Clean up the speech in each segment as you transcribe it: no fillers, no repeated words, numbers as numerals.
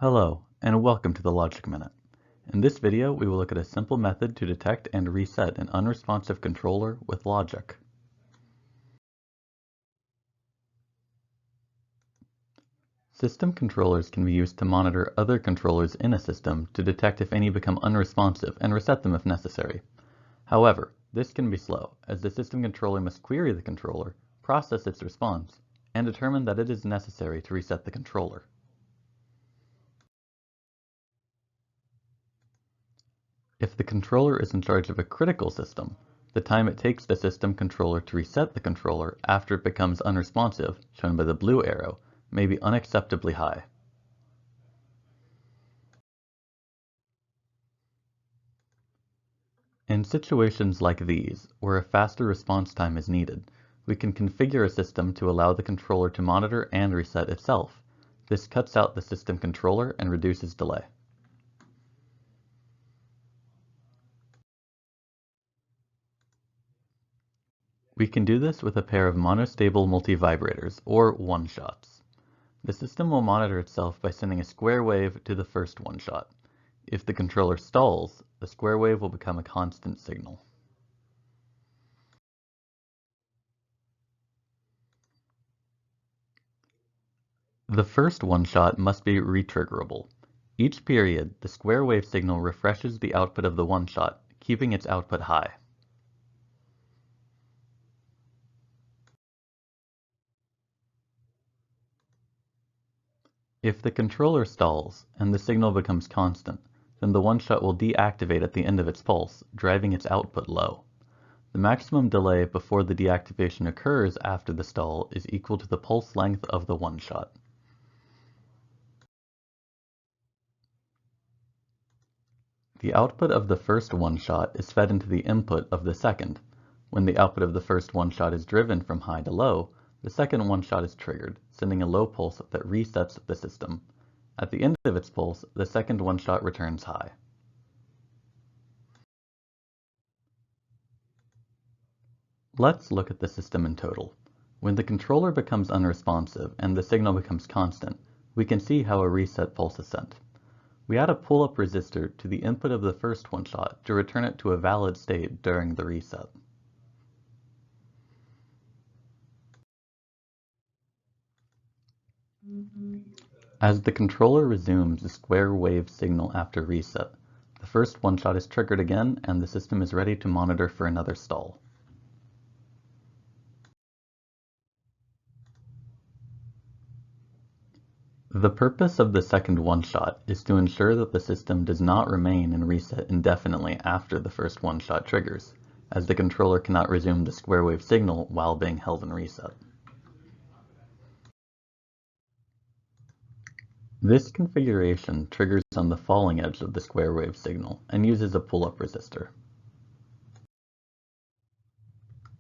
Hello, and welcome to the Logic Minute. In this video, we will look at a simple method to detect and reset an unresponsive controller with logic. System controllers can be used to monitor other controllers in a system to detect if any become unresponsive and reset them if necessary. However, this can be slow, as the system controller must query the controller, process its response, and determine that it is necessary to reset the controller. If the controller is in charge of a critical system, the time it takes the system controller to reset the controller after it becomes unresponsive, shown by the blue arrow, may be unacceptably high. In situations like these, where a faster response time is needed, we can configure a system to allow the controller to monitor and reset itself. This cuts out the system controller and reduces delay. We can do this with a pair of monostable multivibrators, or one-shots. The system will monitor itself by sending a square wave to the first one-shot. If the controller stalls, the square wave will become a constant signal. The first one-shot must be retriggerable. Each period, the square wave signal refreshes the output of the one-shot, keeping its output high. If the controller stalls and the signal becomes constant, then the one-shot will deactivate at the end of its pulse, driving its output low. The maximum delay before the deactivation occurs after the stall is equal to the pulse length of the one-shot. The output of the first one-shot is fed into the input of the second. When the output of the first one-shot is driven from high to low, the second one-shot is triggered, sending a low pulse that resets the system. At the end of its pulse, the second one-shot returns high. Let's look at the system in total. When the controller becomes unresponsive and the signal becomes constant, we can see how a reset pulse is sent. We add a pull-up resistor to the input of the first one-shot to return it to a valid state during the reset. As the controller resumes the square wave signal after reset, the first one-shot is triggered again and the system is ready to monitor for another stall. The purpose of the second one-shot is to ensure that the system does not remain in reset indefinitely after the first one-shot triggers, as the controller cannot resume the square wave signal while being held in reset. This configuration triggers on the falling edge of the square wave signal and uses a pull-up resistor.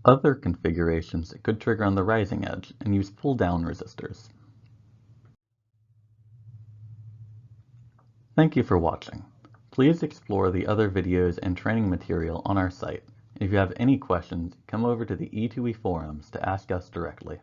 Other configurations could trigger on the rising edge and use pull-down resistors. Thank you for watching. Please explore the other videos and training material on our site. If you have any questions, come over to the E2E forums to ask us directly.